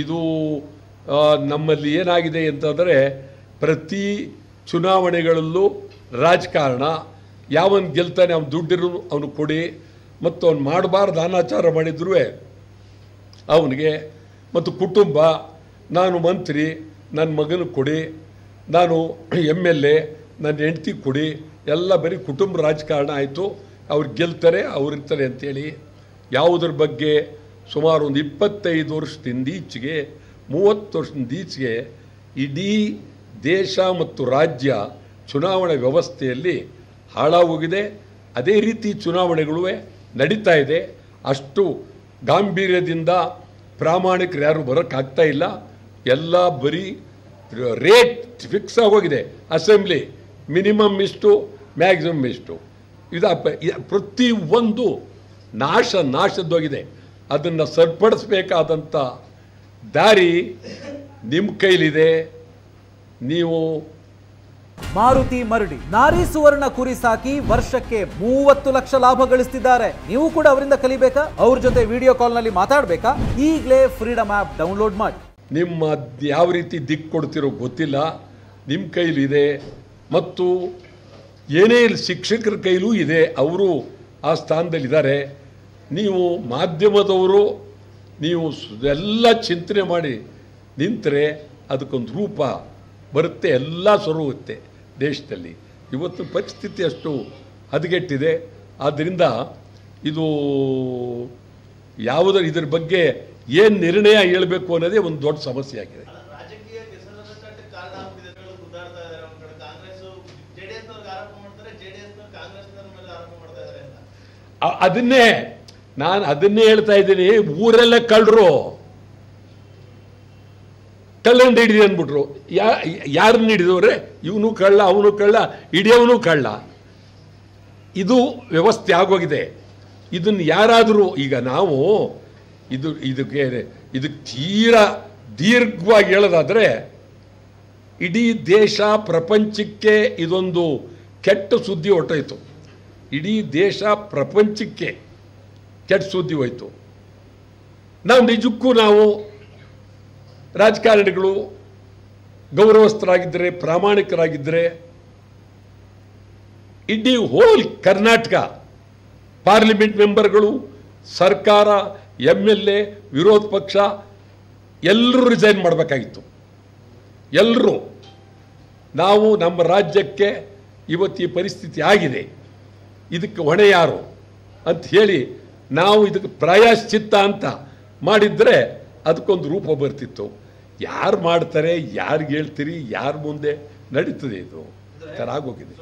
ಇದು ನಮ್ಮಲ್ಲಿ ಏನಾಗಿದೆ ಅಂತಂದರೆ ಪ್ರತಿ ಚುನಾವಣೆಗಳಲ್ಲೂ ರಾಜಕಾರಣ ಯಾವನು ಗೆಲ್ತಾನೆ ಅವನು ದುಡ್ಡಿರು ಅವನು ಕೊಡಿ, ಮತ್ತು ಅವ್ನು ಮಾಡಬಾರ್ದು ಅನಾಚಾರ ಮಾಡಿದ್ರೂ ಅವನಿಗೆ, ಮತ್ತು ಕುಟುಂಬ, ನಾನು ಮಂತ್ರಿ ನನ್ನ ಮಗನ ಕೊಡಿ, ನಾನು MLA ನನ್ನ ಹೆಂಡ್ತಿ ಕೊಡಿ, ಎಲ್ಲ ಬರೀ ಕುಟುಂಬ ರಾಜಕಾರಣ ಆಯಿತು. ಅವ್ರು ಗೆಲ್ತಾರೆ ಅವರಿರ್ತಾರೆ ಅಂಥೇಳಿ ಯಾವುದ್ರ ಬಗ್ಗೆ ಸುಮಾರು ಒಂದು 25 ವರ್ಷದಿಂದ ಈಚೆಗೆ 30 ವರ್ಷದಿಂದ ಈಚೆಗೆ ಇಡೀ ದೇಶ ಮತ್ತು ರಾಜ್ಯ ಚುನಾವಣಾ ವ್ಯವಸ್ಥೆಯಲ್ಲಿ ಹಾಳಾಗೋಗಿದೆ. ಅದೇ ರೀತಿ ಚುನಾವಣೆಗಳು ನಡೀತಾ ಇದೆ. ಅಷ್ಟು ಗಾಂಭೀರ್ಯದಿಂದ ಪ್ರಾಮಾಣಿಕರು ಯಾರು ಬರೋಕ್ಕಾಗ್ತಾ ಇಲ್ಲ. ಎಲ್ಲ ಬರೀ ರೇಟ್ ಫಿಕ್ಸ್ ಆಗೋಗಿದೆ. ಅಸೆಂಬ್ಲಿ ಮಿನಿಮಮ್ ಇಷ್ಟು, ಮ್ಯಾಕ್ಸಿಮಮ್ ಇಷ್ಟು, ಪ್ರತಿಯೊಂದು ನಾಶದೋಗಿದೆ. ಅದನ್ನು ಸರಿಪಡಿಸಬೇಕಾದಂಥ ದಾರಿ ನಿಮ್ಮ ಕೈಲಿದೆ. ನೀವು ಮಾರುತಿ ಮರಡಿ ನಾರಿ ಸುವರ್ಣ ಕುರಿ ಸಾಕಿ ವರ್ಷಕ್ಕೆ 30 ಲಕ್ಷ ಲಾಭ ಗಳಿಸ್ತಿದ್ದಾರೆ. ನೀವು ಕೂಡ ಅವರಿಂದ ಕಲಿಬೇಕಾ? ಅವ್ರ ಜೊತೆ ವಿಡಿಯೋ ಕಾಲ್ ನಲ್ಲಿ ಮಾತಾಡಬೇಕಾ? ಈಗಲೇ ಫ್ರೀಡಮ್ ಆಪ್ ಡೌನ್ಲೋಡ್ ಮಾಡಿ. ನಿಮ್ಮ ಯಾವ ರೀತಿ ದಿಕ್ಕು ಕೊಡ್ತಿರೋ ಗೊತ್ತಿಲ್ಲ, ನಿಮ್ಮ ಕೈಲಿದೆ. ಮತ್ತು ಏನೇ ಶಿಕ್ಷಕರ ಕೈಲೂ ಇದೆ, ಅವರು ಆ ಸ್ಥಾನದಲ್ಲಿದ್ದಾರೆ. ನೀವು ಮಾಧ್ಯಮದವರು ನೀವು ಎಲ್ಲ ಚಿಂತನೆ ಮಾಡಿ ನಿಂತರೆ ಅದಕ್ಕೊಂದು ರೂಪ ಬರುತ್ತೆ, ಎಲ್ಲ ಸೊರಗುತ್ತೆ ದೇಶದಲ್ಲಿ. ಇವತ್ತು ಪರಿಸ್ಥಿತಿ ಅಷ್ಟು ಹದಗೆಟ್ಟಿದೆ. ಆದ್ದರಿಂದ ಇದು ಇದ್ರ ಬಗ್ಗೆ ಏನು ನಿರ್ಣಯ ಹೇಳಬೇಕು ಅನ್ನೋದೇ ಒಂದು ದೊಡ್ಡ ಸಮಸ್ಯೆ ಆಗಿದೆ. ಅದನ್ನೇ ಹೇಳ್ತಾ ಇದ್ದೀನಿ. ಊರೆಲ್ಲ ಕಳ್ಳರು ಕಳ್ಳಂಡು ಹಿಡಿದು ಅಂದ್ಬಿಟ್ರು. ಯಾರನ್ನ ಹಿಡಿದವ್ರೆ? ಇವನು ಕಳ್ಳ, ಅವನು ಕಳ್ಳ, ಹಿಡಿಯವನು ಕಳ್ಳ. ಇದು ವ್ಯವಸ್ಥೆ ಆಗೋಗಿದೆ. ಇದನ್ನು ಯಾರಾದರೂ ಈಗ ನಾವು ಇದಕ್ಕೆ ತೀರಾ ದೀರ್ಘವಾಗಿ ಹೇಳೋದಾದರೆ ಇಡೀ ದೇಶ ಪ್ರಪಂಚಕ್ಕೆ ಇದೊಂದು ಕೆಟ್ಟ ಸುದ್ದಿ ಹೊರಟೋಯ್ತು. ಇಡೀ ದೇಶ ಪ್ರಪಂಚಕ್ಕೆ ಕೆಟ್ಟ ಸುದ್ದಿ ಹೋಯ್ತು. ನಾವು ನಿಜಕ್ಕೂ ನಾವು ರಾಜಕಾರಣಿಗಳು ಗೌರವಸ್ಥರಾಗಿದ್ದರೆ, ಪ್ರಾಮಾಣಿಕರಾಗಿದ್ದರೆ ಇಡೀ ಹೋಲ್ ಕರ್ನಾಟಕ ಪಾರ್ಲಿಮೆಂಟ್ ಮೆಂಬರ್ಗಳು, ಸರ್ಕಾರ, MLA, ವಿರೋಧ ಪಕ್ಷ ಎಲ್ಲರೂ ರಿಸೈನ್ ಮಾಡಬೇಕಾಗಿತ್ತು. ಎಲ್ಲರೂ. ನಾವು ನಮ್ಮ ರಾಜ್ಯಕ್ಕೆ ಇವತ್ತು ಈ ಪರಿಸ್ಥಿತಿ ಆಗಿದೆ, ಇದಕ್ಕೆ ಹೊಣೆ ಯಾರು ಅಂತ ಹೇಳಿ ನಾವು ಇದಕ್ಕೆ ಪ್ರಾಯಶ್ಚಿತ್ತ ಅಂತ ಮಾಡಿದರೆ ಅದಕ್ಕೊಂದು ರೂಪ ಬರ್ತಿತ್ತು. ಯಾರು ಮಾಡ್ತಾರೆ, ಯಾರಿಗೆ ಹೇಳ್ತೀರಿ, ಯಾರ ಮುಂದೆ ನಡೀತದೆ? ಇದು ಥರ ಆಗೋಗಿದೆ.